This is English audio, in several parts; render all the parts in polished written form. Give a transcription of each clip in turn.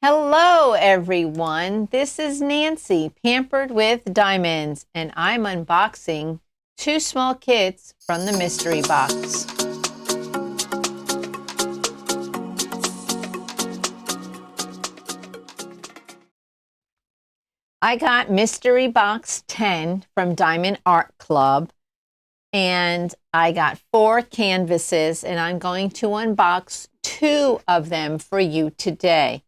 Hello, everyone. This is Nancy, Pampered with Diamonds, and I'm unboxing two small kits from the mystery box. I got Mystery Box 10 from Diamond Art Club, and I got 4 canvases, and I'm going to unbox 2 of them for you today.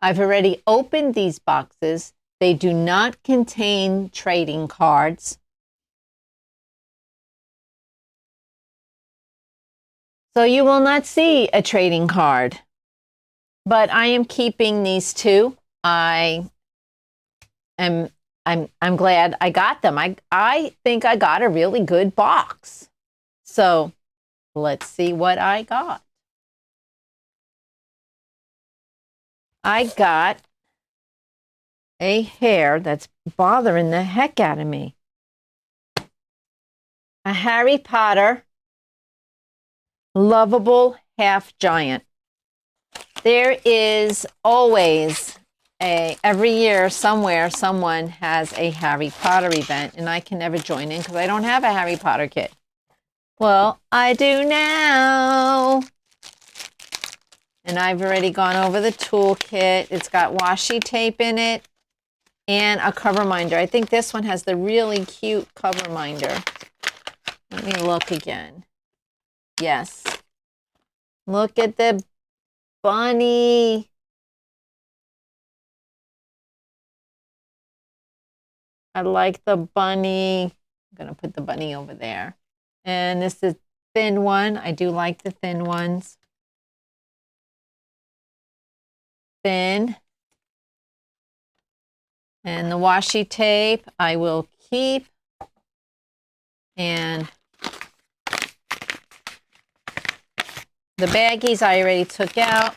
I've already opened these boxes. They do not contain trading cards. So you will not see a trading card. But I am keeping these 2. I'm glad I got them. I think I got a really good box. So let's see what I got. I got a hair that's bothering the heck out of me. A Harry Potter Loveable half giant. There is always every year somewhere someone has a Harry Potter event, and I can never join in because I don't have a Harry Potter kit. Well, I do now. And I've already gone over the toolkit. It's got washi tape in it and a cover minder. I think this one has the really cute cover minder. Let me look again. Yes. Look at the bunny. I like the bunny. I'm going to put the bunny over there. And this is thin one. I do like the thin ones. Thin. And the washi tape I will keep. And the baggies I already took out.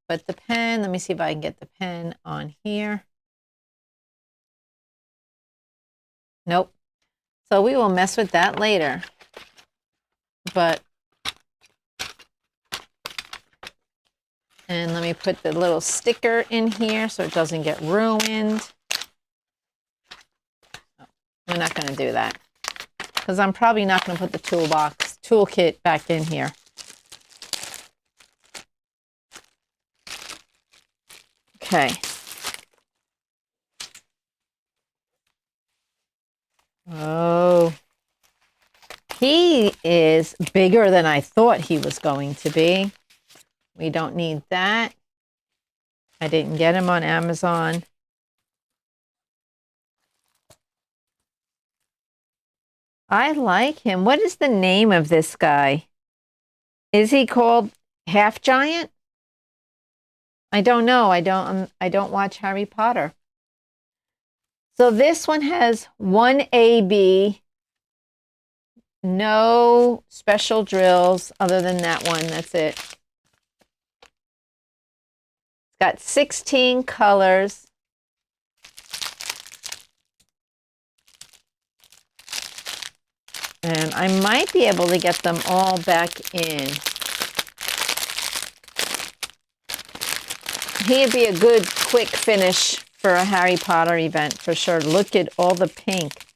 But the pen, let me see if I can get the pen on here. Nope. So we will mess with that later. But, and let me put the little sticker in here so it doesn't get ruined. We're not going to do that because I'm probably not going to put the toolkit back in here. Okay. Oh, he is bigger than I thought he was going to be. We don't need that. I didn't get him on Amazon. I like him. What is the name of this guy? Is he called Half Giant? I don't know. I don't watch Harry Potter. So this one has 1 AB. No special drills other than that one. That's it. It's got 16 colors. And I might be able to get them all back in. He'd be a good quick finish for a Harry Potter event for sure. Look at all the pink.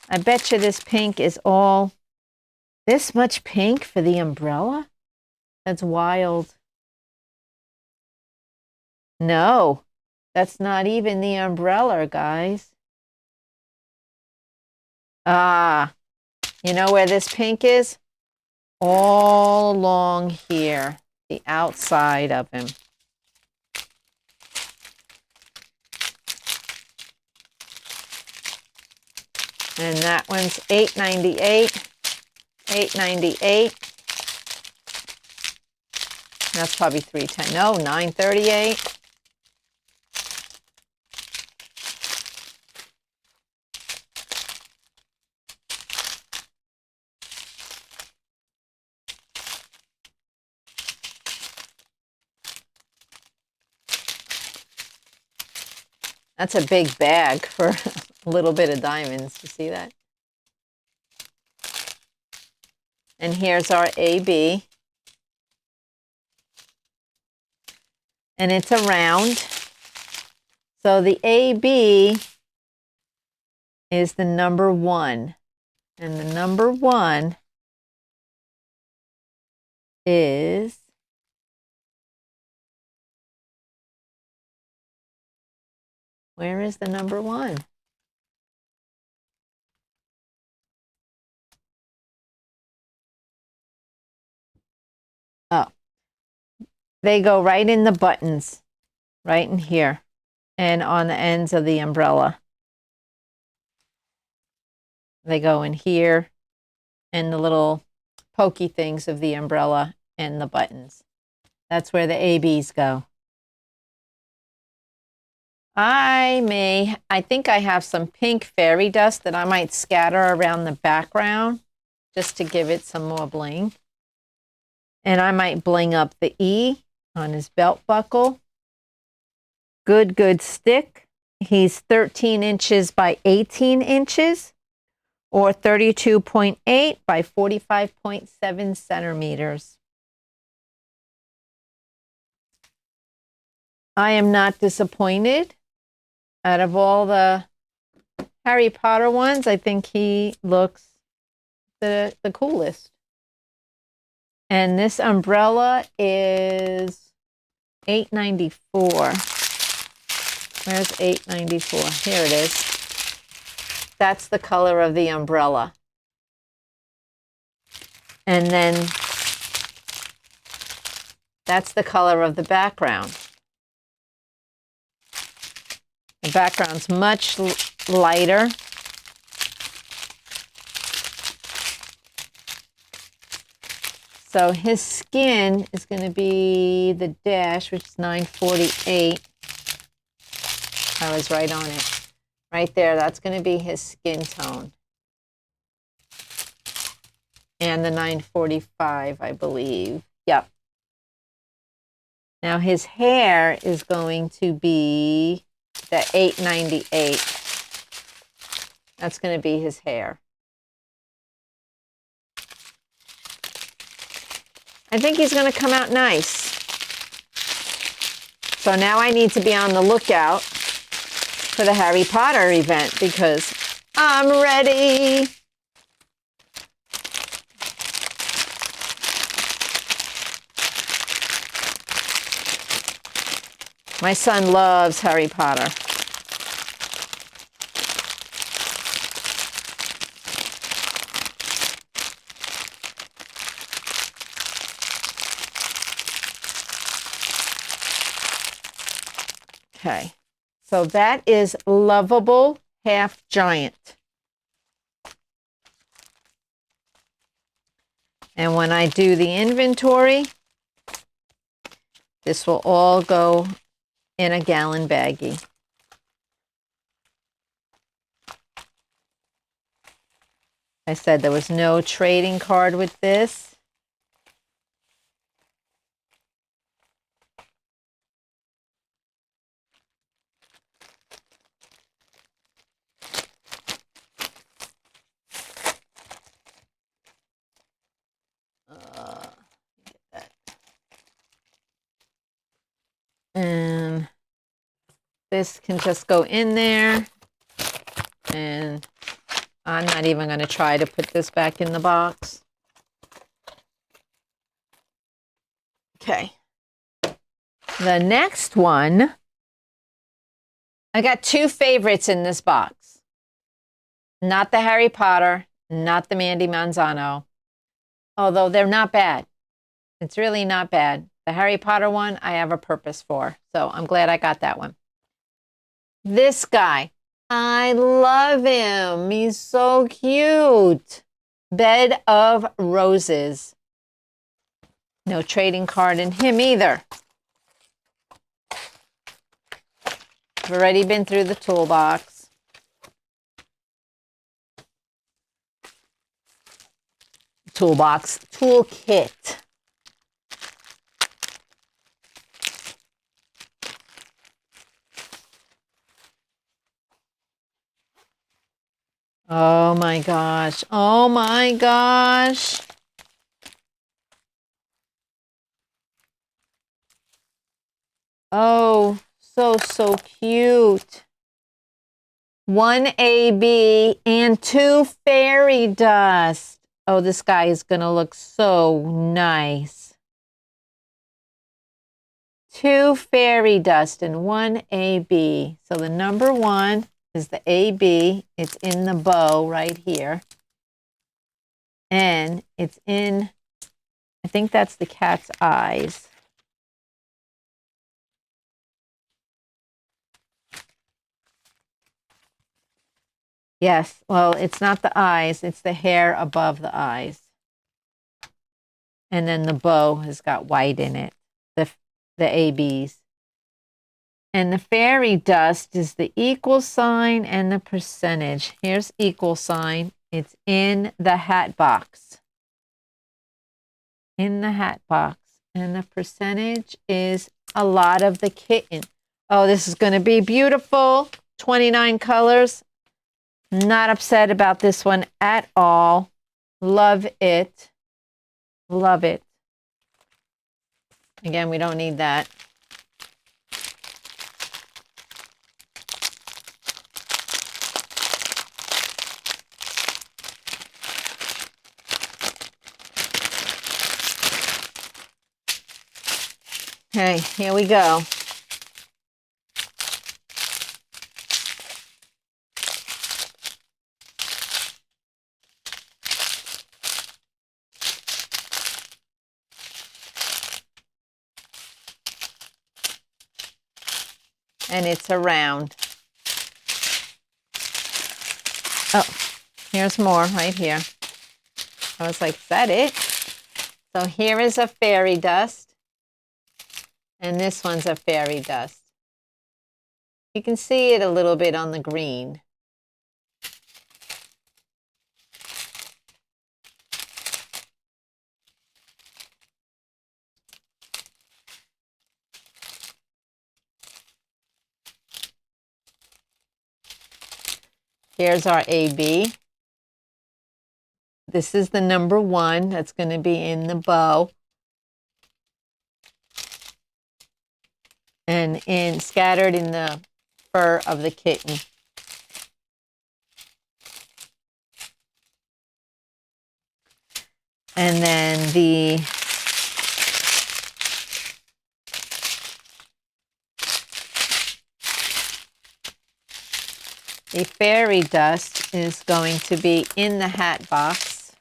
I bet you this pink is all this much pink for the umbrella? That's wild. No, that's not even the umbrella, guys. Ah, you know where this pink is? All along here, the outside of him. And that one's $8.98. $8.98. That's probably $3.10. No, $9.38. That's a big bag for a little bit of diamonds. You see that? And here's our AB. and it's a round. So the AB is the number 1. And the number 1 is where is the number 1? Oh, they go right in the buttons, right in here, and on the ends of the umbrella. They go in here, and the little pokey things of the umbrella and the buttons. That's where the ABs go. I think I have some pink fairy dust that I might scatter around the background just to give it some more bling. And I might bling up the E on his belt buckle. Good stick. He's 13 inches by 18 inches or 32.8 by 45.7 centimeters. I am not disappointed. Out of all the Harry Potter ones, I think he looks the coolest. And this umbrella is $8.94. Where's $8.94? Here it is. That's the color of the umbrella. And then that's the color of the background. The background's much lighter. So his skin is going to be the dash, which is 948. I was right on it. Right there, that's going to be his skin tone. And the 945, I believe. Yep. Now his hair is going to be the 898. That's going to be his hair. I think he's going to come out nice. So now I need to be on the lookout for the Harry Potter event because I'm ready. My son loves Harry Potter. Okay, so that is Loveable Half Giant. And when I do the inventory, this will all go in a gallon baggie. I said there was no trading card with this. And this can just go in there. And I'm not even going to try to put this back in the box. Okay. The next one, I got two favorites in this box. Not the Harry Potter, not the Mandy Manzano, although they're not bad. It's really not bad. The Harry Potter one, I have a purpose for, so I'm glad I got that one. This guy, I love him. He's so cute. Bed of Roses. No trading card in him either. I've already been through the toolbox. Toolkit. Oh my gosh. Oh my gosh. Oh, so cute. 1 AB and 2 fairy dust. Oh, this guy is going to look so nice. 2 fairy dust and 1 AB. So the number 1 is the AB. It's in the bow right here. And it's in, I think that's the cat's eyes. Yes, well, it's not the eyes, it's the hair above the eyes. And then the bow has got white in it, the ABs. And the fairy dust is the equal sign and the percentage. Here's equal sign. It's in the hat box. In the hat box. And the percentage is a lot of the kitten. Oh, this is going to be beautiful. 29 colors. Not upset about this one at all. Love it. Love it. Again, we don't need that. Okay, here we go. And it's around. Oh, here's more right here. I was like, is that it? So here is a fairy dust. And this one's a fairy dust. You can see it a little bit on the green. Here's our AB. This is the number 1 that's going to be in the bow. And scattered in the fur of the kitten. And then the fairy dust is going to be in the hat box.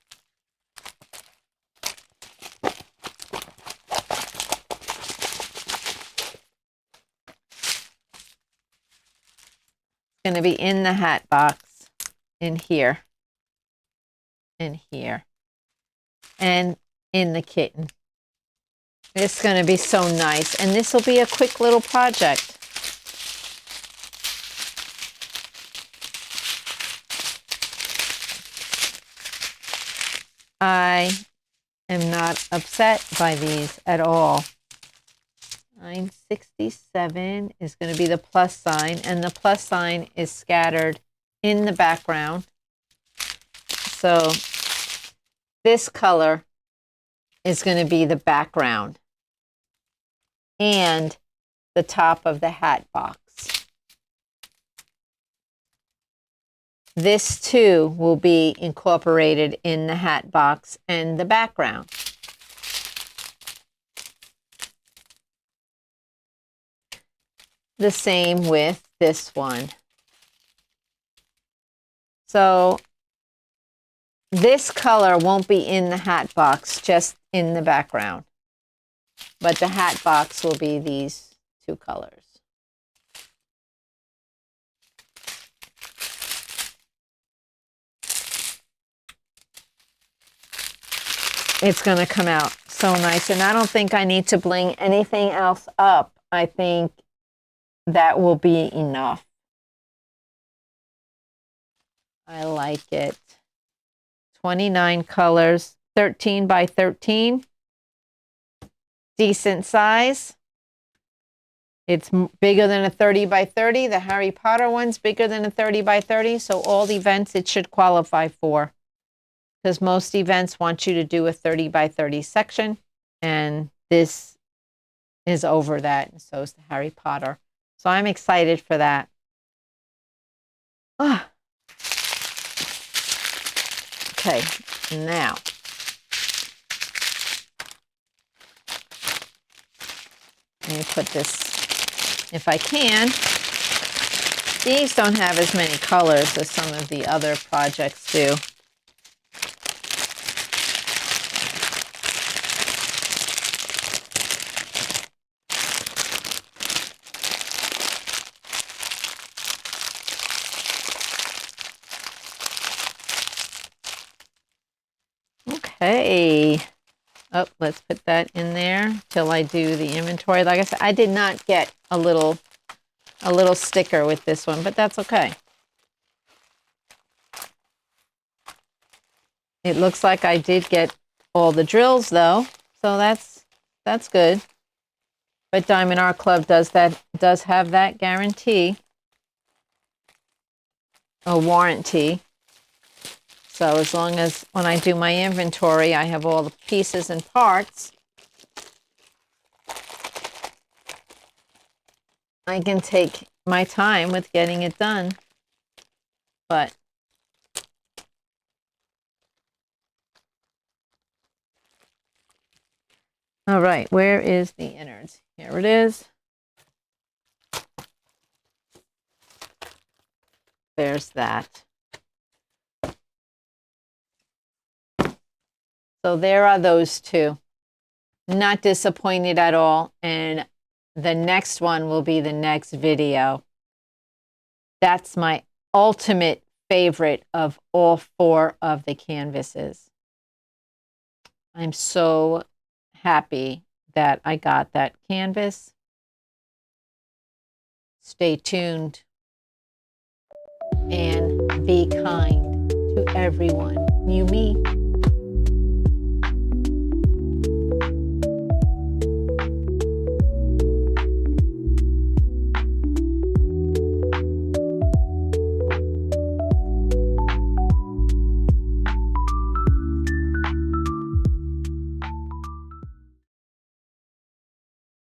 It's going to be in the hat box, in here, in here, and in the kitten. It's going to be so nice, and this will be a quick little project. I am not upset by these at all. 967 is going to be the plus sign, and the plus sign is scattered in the background. So this color is going to be the background and the top of the hat box. This too will be incorporated in the hat box and the background. The same with this one. So this color won't be in the hat box, just in the background. But the hat box will be these 2 colors. It's going to come out so nice. And I don't think I need to bling anything else up. I think that will be enough. I like it. 29 colors, 13 by 13. Decent size. It's bigger than a 30 by 30. The Harry Potter one's bigger than a 30 by 30. So all the events it should qualify for. Because most events want you to do a 30 by 30 section. And this is over that, and so is the Harry Potter. So I'm excited for that. Ah. Okay, now let me put this, if I can. These don't have as many colors as some of the other projects do. Okay. Oh, let's put that in there till I do the inventory. Like I said, I did not get a little sticker with this one, but that's okay. It looks like I did get all the drills though, so that's good. But Diamond Art Club does have that guarantee, a warranty. So as long as when I do my inventory, I have all the pieces and parts, I can take my time with getting it done. But all right, where is the innards? Here it is. There's that. So there are those two. Not disappointed at all. And the next one will be the next video. That's my ultimate favorite of all 4 of the canvases. I'm so happy that I got that canvas. Stay tuned and be kind to everyone you meet.